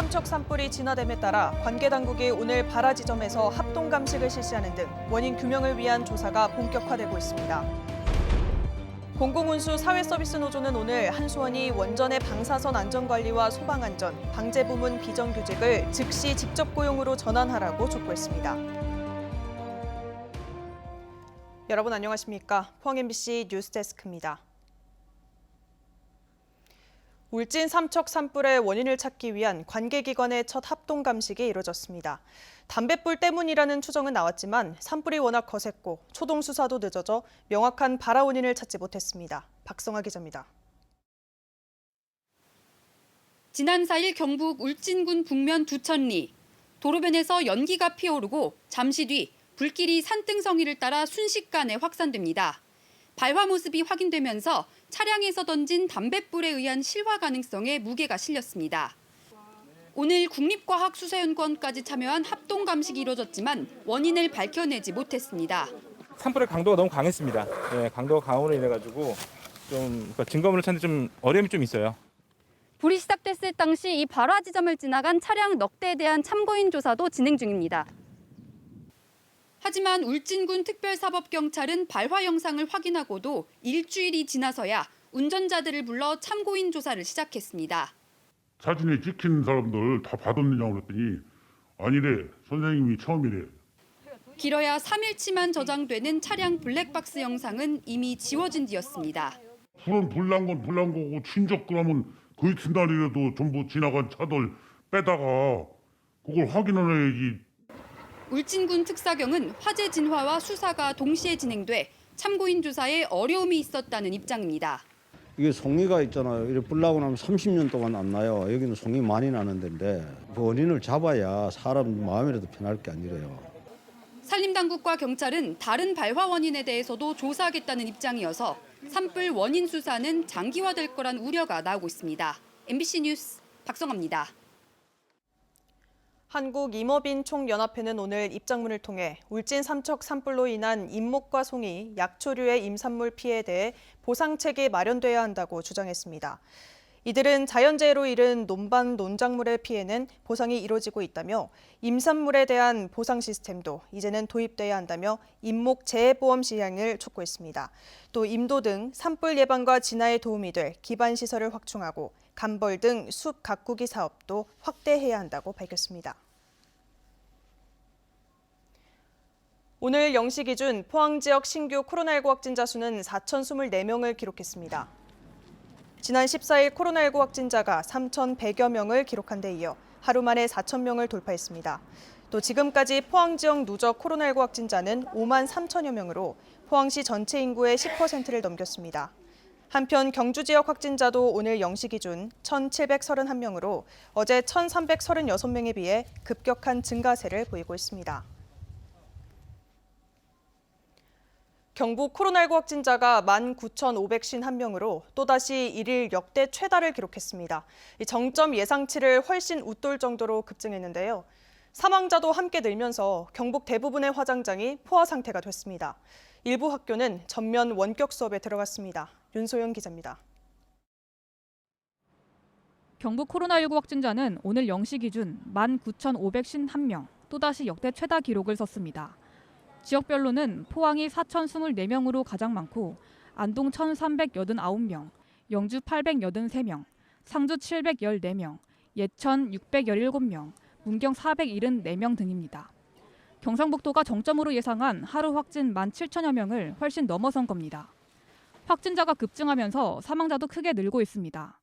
삼척 산불이 진화됨에 따라 관계 당국이 오늘 발화 지점에서 합동 감식을 실시하는 등 원인 규명을 위한 조사가 본격화되고 있습니다. 공공운수 사회서비스 노조는 오늘 한수원이 원전의 방사선 안전관리와 소방안전, 방제부문 비정규직을 즉시 직접 고용으로 전환하라고 촉구했습니다. 여러분 안녕하십니까? 포항 MBC 뉴스데스크입니다. 울진 삼척 산불의 원인을 찾기 위한 관계기관의 첫 합동 감식이 이뤄졌습니다. 담뱃불 때문이라는 추정은 나왔지만 산불이 워낙 거셌고 초동 수사도 늦어져 명확한 발화 원인을 찾지 못했습니다. 박성아 기자입니다. 지난 4일 경북 울진군 북면 두천리. 도로변에서 연기가 피어오르고 잠시 뒤 불길이 산등성이를 따라 순식간에 확산됩니다. 발화 모습이 확인되면서 차량에서 던진 담뱃불에 의한 실화 가능성에 무게가 실렸습니다. 오늘 국립과학수사연구원까지 참여한 합동 감식이 이뤄졌지만 원인을 밝혀내지 못했습니다. 산불의 강도가 너무 강했습니다. 강도가 강으로 인해가지고 증거물을 찾는 좀 어려움이 좀 있어요. 불이 시작됐을 당시 이 발화 지점을 지나간 차량 넉 대에 대한 참고인 조사도 진행 중입니다. 하지만 울진군 특별사법경찰은 발화 영상을 확인하고도 일주일이 지나서야 운전자들을 불러 참고인 조사를 시작했습니다. 사진에 찍힌 사람들 다 받았느냐고 그랬더니 아니래, 선생님이 처음이래. 길어야 3일치만 저장되는 차량 블랙박스 영상은 이미 지워진 뒤였습니다. 불은 불난 건 불난 거고 친적 그러면 그 이튿날이라도 전부 지나간 차들 빼다가 그걸 확인해야지. 울진군 특사경은 화재 진화와 수사가 동시에 진행돼 참고인 조사에 어려움이 있었다는 입장입니다. 이게 송이가 있잖아요. 이렇게 불 나고 나면 30년 동안 안 나요. 여기는 송이 많이 나는 데인데 그 원인을 잡아야 사람 마음이라도 편할 게 아니래요. 산림당국과 경찰은 다른 발화 원인에 대해서도 조사하겠다는 입장이어서 산불 원인 수사는 장기화될 거란 우려가 나오고 있습니다. MBC 뉴스 박성아입니다. 한국임업인 총연합회는 오늘 입장문을 통해 울진 삼척 산불로 인한 임목과 송이, 약초류의 임산물 피해에 대해 보상책이 마련돼야 한다고 주장했습니다. 이들은 자연재해로 잃은 논반, 논작물의 피해는 보상이 이루어지고 있다며 임산물에 대한 보상 시스템도 이제는 도입돼야 한다며 임목 재해보험 시행을 촉구했습니다. 또 임도 등 산불 예방과 진화에 도움이 될 기반 시설을 확충하고 감벌 등 숲 가꾸기 사업도 확대해야 한다고 밝혔습니다. 오늘 0시 기준 포항 지역 신규 코로나19 확진자 수는 4,024명을 기록했습니다. 지난 14일 코로나19 확진자가 3,100여 명을 기록한 데 이어 하루 만에 4,000명을 돌파했습니다. 또 지금까지 포항 지역 누적 코로나19 확진자는 5만 3천여 명으로 포항시 전체 인구의 10%를 넘겼습니다. 한편 경주 지역 확진자도 오늘 0시 기준 1,731명으로 어제 1,336명에 비해 급격한 증가세를 보이고 있습니다. 경북 코로나19 확진자가 19,551명으로 또다시 일일 역대 최다를 기록했습니다. 정점 예상치를 훨씬 웃돌 정도로 급증했는데요. 사망자도 함께 늘면서 경북 대부분의 화장장이 포화 상태가 됐습니다. 일부 학교는 전면 원격 수업에 들어갔습니다. 윤소영 기자입니다. 경북 코로나19 확진자는 오늘 0시 기준 19,551명, 또다시 역대 최다 기록을 썼습니다. 지역별로는 포항이 4,024명으로 가장 많고 안동 1,389명, 영주 883명, 상주 714명, 예천 617명, 문경 474명 등입니다. 경상북도가 정점으로 예상한 하루 확진 17,000여 명을 훨씬 넘어선 겁니다. 확진자가 급증하면서 사망자도 크게 늘고 있습니다.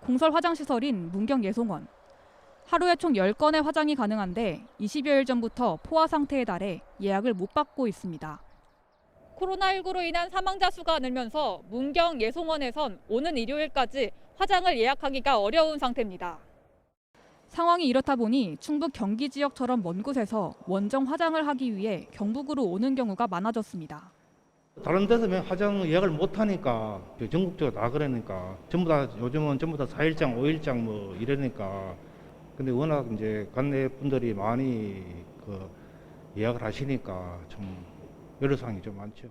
공설 화장시설인 문경 예송원. 하루에 총 10건의 화장이 가능한데 20여일 전부터 포화 상태에 달해 예약을 못 받고 있습니다. 코로나19로 인한 사망자 수가 늘면서 문경 예송원에선 오는 일요일까지 화장을 예약하기가 어려운 상태입니다. 상황이 이렇다 보니 충북 경기 지역처럼 먼 곳에서 원정 화장을 하기 위해 경북으로 오는 경우가 많아졌습니다. 다른 데서 화장 예약을 못 하니까 전국적으로 다 그러니까 요즘은 전부 다 4일장, 5일장 뭐 이러니까 근데 워낙 이제 관내 분들이 많이 예약을 하시니까 좀 여러사항이 좀 많죠.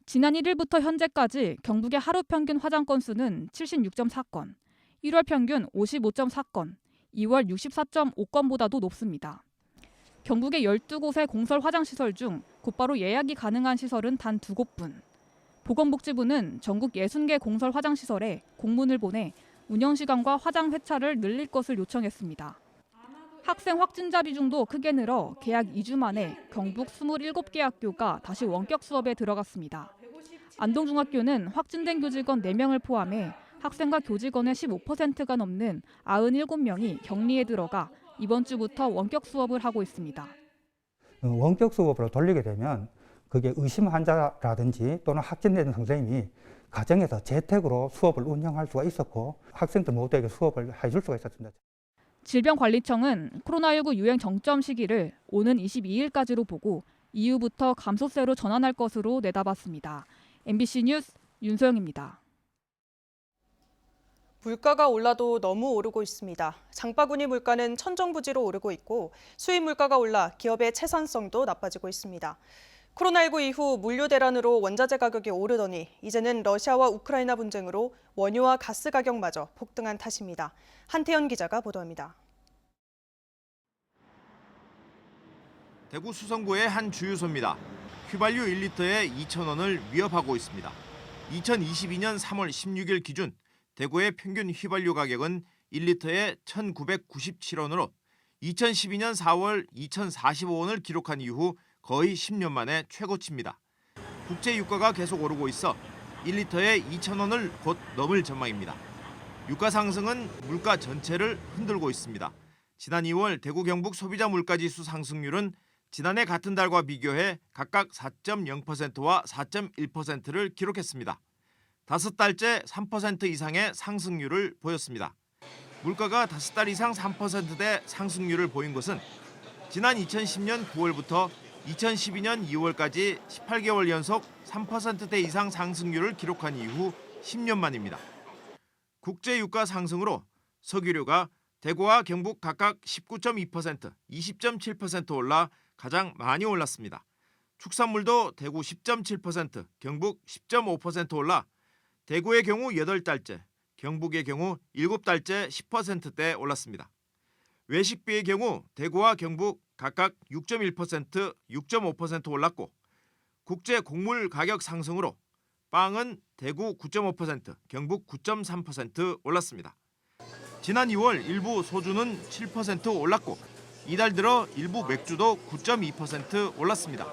지난 1일부터 현재까지 경북의 하루 평균 화장 건수는 76.4건, 1월 평균 55.4건, 2월 64.5건보다도 높습니다. 경북의 12곳의 공설 화장시설 중 곧바로 예약이 가능한 시설은 단 2곳뿐. 보건복지부는 전국 60개 공설 화장시설에 공문을 보내 운영시간과 화장 회차를 늘릴 것을 요청했습니다. 학생 확진자 비중도 크게 늘어 개학 2주 만에 경북 27개 학교가 다시 원격 수업에 들어갔습니다. 안동중학교는 확진된 교직원 4명을 포함해 학생과 교직원의 15%가 넘는 97명이 격리에 들어가 이번 주부터 원격 수업을 하고 있습니다. 원격 수업으로 돌리게 되면 그게 의심 환자라든지 또는 확진된 선생님이 가정에서 재택으로 수업을 운영할 수가 있었고 학생들 모두에게 수업을 해줄 수가 있었습니다. 질병관리청은 코로나19 유행 정점 시기를 오는 22일까지로 보고 이후부터 감소세로 전환할 것으로 내다봤습니다. MBC 뉴스 윤소영입니다. 물가가 올라도 너무 오르고 있습니다. 장바구니 물가는 천정부지로 오르고 있고 수입 물가가 올라 기업의 채산성도 나빠지고 있습니다. 코로나19 이후 물류 대란으로 원자재 가격이 오르더니 이제는 러시아와 우크라이나 분쟁으로 원유와 가스 가격마저 폭등한 탓입니다. 한태현 기자가 보도합니다. 대구 수성구의 한 주유소입니다. 휘발유 1리터에 2,000원을 위협하고 있습니다. 2022년 3월 16일 기준 대구의 평균 휘발유 가격은 1리터에 1,997원으로 2012년 4월 2,045원을 기록한 이후 거의 10년 만에 최고치입니다. 국제 유가가 계속 오르고 있어 1리터에 2,000원을 곧 넘을 전망입니다. 유가 상승은 물가 전체를 흔들고 있습니다. 지난 2월 대구 경북 소비자 물가지수 상승률은 지난해 같은 달과 비교해 각각 4.0%와 4.1%를 기록했습니다. 5달째 3% 이상의 상승률을 보였습니다. 물가가 5달 이상 3%대 상승률을 보인 것은 지난 2010년 9월부터 2012년 2월까지 18개월 연속 3%대 이상 상승률을 기록한 이후 10년 만입니다. 국제 유가 상승으로 석유류가 대구와 경북 각각 19.2%, 20.7% 올라 가장 많이 올랐습니다. 축산물도 대구 10.7%, 경북 10.5% 올라 대구의 경우 8달째, 경북의 경우 7달째 10%대 올랐습니다. 외식비의 경우 대구와 경북 각각 6.1%, 6.5% 올랐고 국제 곡물 가격 상승으로 빵은 대구 9.5%, 경북 9.3% 올랐습니다. 지난 2월 일부 소주는 7% 올랐고 이달 들어 일부 맥주도 9.2% 올랐습니다.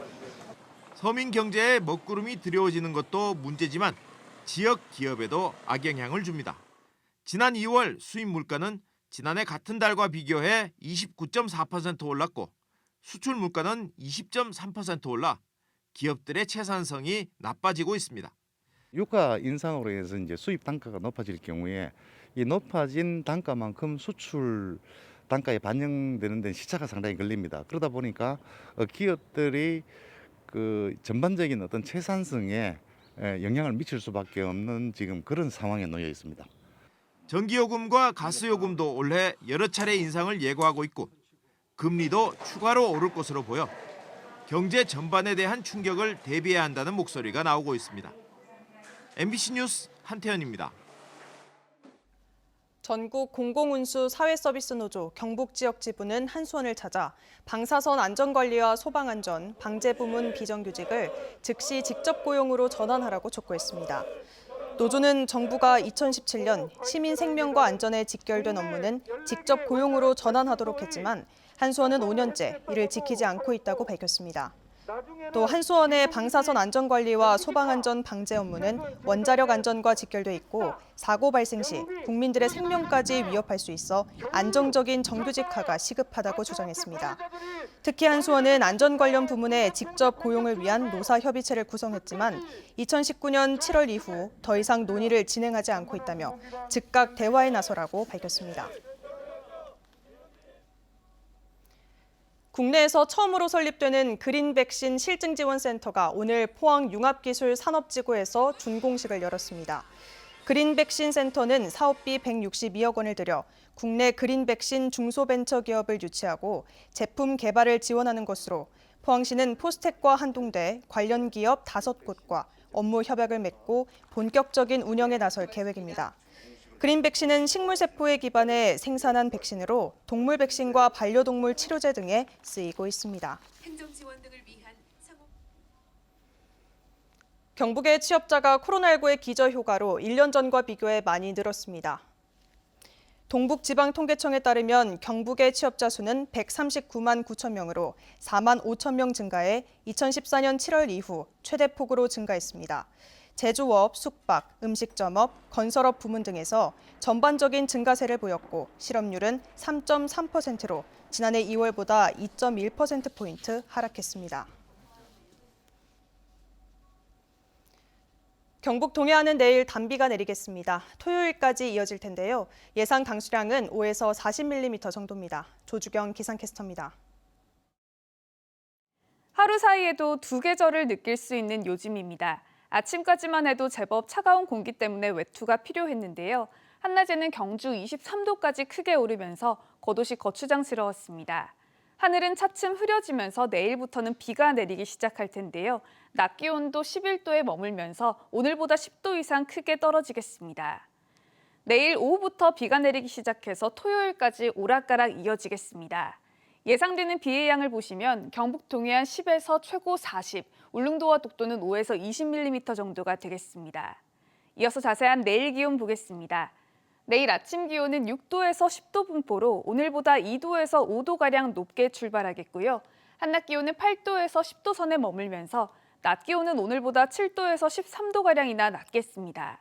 서민 경제에 먹구름이 드리워지는 것도 문제지만 지역 기업에도 악영향을 줍니다. 지난 2월 수입 물가는 지난해 같은 달과 비교해 29.4% 올랐고 수출 물가는 20.3% 올라 기업들의 채산성이 나빠지고 있습니다. 유가 인상으로 해서 이제 수입 단가가 높아질 경우에 이 높아진 단가만큼 수출 단가에 반영되는 데는 시차가 상당히 걸립니다. 그러다 보니까 기업들이 그 전반적인 어떤 채산성에 영향을 미칠 수밖에 없는 지금 그런 상황에 놓여 있습니다. 전기요금과 가스요금도 올해 여러 차례 인상을 예고하고 있고 금리도 추가로 오를 것으로 보여 경제 전반에 대한 충격을 대비해야 한다는 목소리가 나오고 있습니다. MBC 뉴스 한태현입니다. 전국 공공운수 사회서비스노조 경북지역지부는 한수원을 찾아 방사선 안전관리와 소방안전, 방재부문 비정규직을 즉시 직접 고용으로 전환하라고 촉구했습니다. 노조는 정부가 2017년 시민 생명과 안전에 직결된 업무는 직접 고용으로 전환하도록 했지만 한수원은 5년째 이를 지키지 않고 있다고 밝혔습니다. 또 한수원의 방사선 안전관리와 소방안전 방재 업무는 원자력 안전과 직결돼 있고 사고 발생 시 국민들의 생명까지 위협할 수 있어 안정적인 정규직화가 시급하다고 주장했습니다. 특히 한수원은 안전 관련 부문에 직접 고용을 위한 노사협의체를 구성했지만 2019년 7월 이후 더 이상 논의를 진행하지 않고 있다며 즉각 대화에 나서라고 밝혔습니다. 국내에서 처음으로 설립되는 그린 백신 실증 지원 센터가 오늘 포항 융합기술산업지구에서 준공식을 열었습니다. 그린 백신 센터는 사업비 162억 원을 들여 국내 그린 백신 중소벤처기업을 유치하고 제품 개발을 지원하는 것으로 포항시는 포스텍과 한동대, 관련 기업 5곳과 업무 협약을 맺고 본격적인 운영에 나설 계획입니다. 그린 백신은 식물 세포에 기반해 생산한 백신으로 동물 백신과 반려동물 치료제 등에 쓰이고 있습니다. 행정 지원 등을 위한 경북의 취업자가 코로나19의 기저 효과로 1년 전과 비교해 많이 늘었습니다. 동북지방통계청에 따르면 경북의 취업자 수는 139만 9천 명으로 4만 5천 명 증가해 2014년 7월 이후 최대폭으로 증가했습니다. 제조업, 숙박, 음식점업, 건설업 부문 등에서 전반적인 증가세를 보였고 실업률은 3.3%로 지난해 2월보다 2.1%포인트 하락했습니다. 경북 동해안은 내일 단비가 내리겠습니다. 토요일까지 이어질 텐데요. 예상 강수량은 5에서 40mm 정도입니다. 조주경 기상캐스터입니다. 하루 사이에도 두 계절을 느낄 수 있는 요즘입니다. 아침까지만 해도 제법 차가운 공기 때문에 외투가 필요했는데요. 한낮에는 경주 23도까지 크게 오르면서 겉옷이 거추장스러웠습니다. 하늘은 차츰 흐려지면서 내일부터는 비가 내리기 시작할 텐데요. 낮 기온도 11도에 머물면서 오늘보다 10도 이상 크게 떨어지겠습니다. 내일 오후부터 비가 내리기 시작해서 토요일까지 오락가락 이어지겠습니다. 예상되는 비의 양을 보시면 경북 동해안 10에서 최고 40, 울릉도와 독도는 5에서 20mm 정도가 되겠습니다. 이어서 자세한 내일 기온 보겠습니다. 내일 아침 기온은 6도에서 10도 분포로 오늘보다 2도에서 5도가량 높게 출발하겠고요. 한낮 기온은 8도에서 10도 선에 머물면서 낮 기온은 오늘보다 7도에서 13도가량이나 낮겠습니다.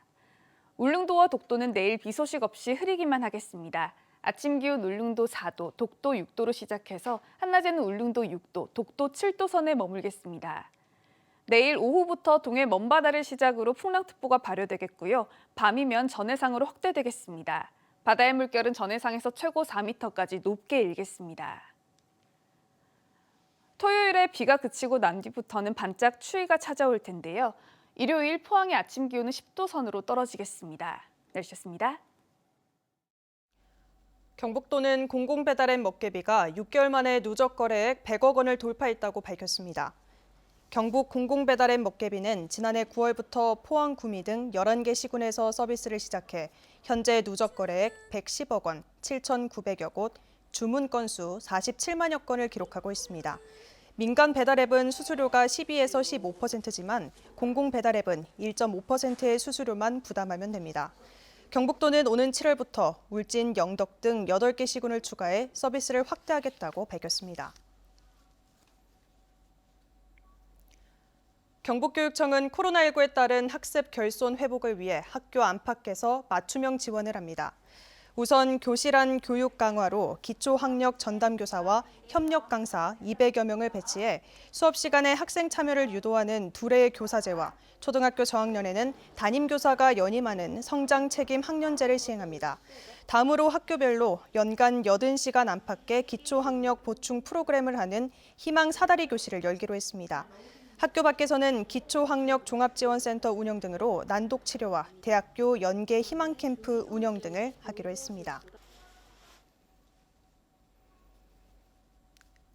울릉도와 독도는 내일 비 소식 없이 흐리기만 하겠습니다. 아침 기온 울릉도 4도, 독도 6도로 시작해서 한낮에는 울릉도 6도, 독도 7도 선에 머물겠습니다. 내일 오후부터 동해 먼바다를 시작으로 풍랑특보가 발효되겠고요. 밤이면 전해상으로 확대되겠습니다. 바다의 물결은 전해상에서 최고 4m까지 높게 일겠습니다. 토요일에 비가 그치고 난 뒤부터는 반짝 추위가 찾아올 텐데요. 일요일 포항의 아침 기온은 10도 선으로 떨어지겠습니다. 날씨였습니다. 경북도는 공공배달앱 먹개비가 6개월 만에 누적 거래액 100억 원을 돌파했다고 밝혔습니다. 경북 공공배달앱 먹개비는 지난해 9월부터 포항, 구미 등 11개 시군에서 서비스를 시작해 현재 누적 거래액 110억 원, 7,900여 곳, 주문 건수 47만여 건을 기록하고 있습니다. 민간 배달앱은 수수료가 12에서 15%지만 공공배달앱은 1.5%의 수수료만 부담하면 됩니다. 경북도는 오는 7월부터 울진, 영덕 등 8개 시군을 추가해 서비스를 확대하겠다고 밝혔습니다. 경북교육청은 코로나19에 따른 학습 결손 회복을 위해 학교 안팎에서 맞춤형 지원을 합니다. 우선 교실 안 교육 강화로 기초학력 전담교사와 협력 강사 200여 명을 배치해 수업 시간에 학생 참여를 유도하는 두레의 교사제와 초등학교 저학년에는 담임교사가 연임하는 성장 책임 학년제를 시행합니다. 다음으로 학교별로 연간 80시간 안팎의 기초학력 보충 프로그램을 하는 희망 사다리 교실을 열기로 했습니다. 학교 밖에서는 기초학력 종합지원센터 운영 등으로 난독 치료와 대학교 연계 희망 캠프 운영 등을 하기로 했습니다.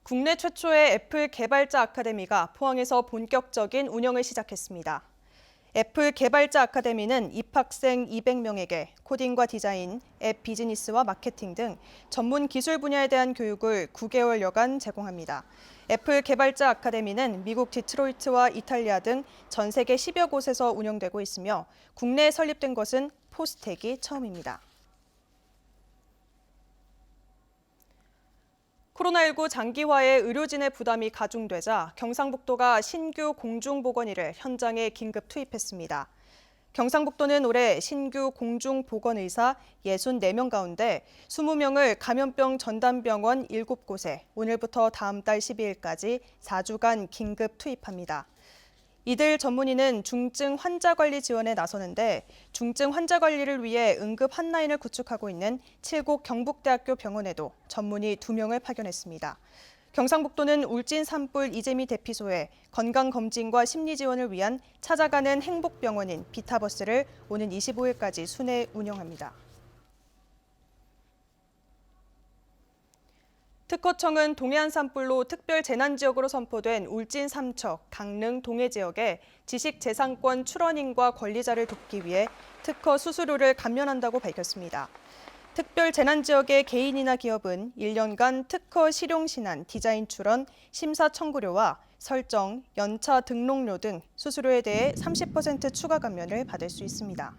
국내 최초의 애플 개발자 아카데미가 포항에서 본격적인 운영을 시작했습니다. 애플 개발자 아카데미는 입학생 200명에게 코딩과 디자인, 앱 비즈니스와 마케팅 등 전문 기술 분야에 대한 교육을 9개월여간 제공합니다. 애플 개발자 아카데미는 미국 디트로이트와 이탈리아 등 전 세계 10여 곳에서 운영되고 있으며 국내에 설립된 것은 포스텍이 처음입니다. 코로나19 장기화에 의료진의 부담이 가중되자 경상북도가 신규 공중보건의를 현장에 긴급 투입했습니다. 경상북도는 올해 신규 공중보건의사 64명 가운데 20명을 감염병 전담병원 7곳에 오늘부터 다음 달 12일까지 4주간 긴급 투입합니다. 이들 전문의는 중증 환자 관리 지원에 나서는데 중증 환자 관리를 위해 응급 핫라인을 구축하고 있는 칠곡 경북대학교 병원에도 전문의 2명을 파견했습니다. 경상북도는 울진 산불 이재미 대피소에 건강검진과 심리지원을 위한 찾아가는 행복병원인 비타버스를 오는 25일까지 순회 운영합니다. 특허청은 동해안 산불로 특별 재난지역으로 선포된 울진 삼척, 강릉 동해 지역에 지식재산권 출원인과 권리자를 돕기 위해 특허 수수료를 감면한다고 밝혔습니다. 특별 재난지역의 개인이나 기업은 1년간 특허 실용신안, 디자인 출원, 심사 청구료와 설정, 연차 등록료 등 수수료에 대해 30% 추가 감면을 받을 수 있습니다.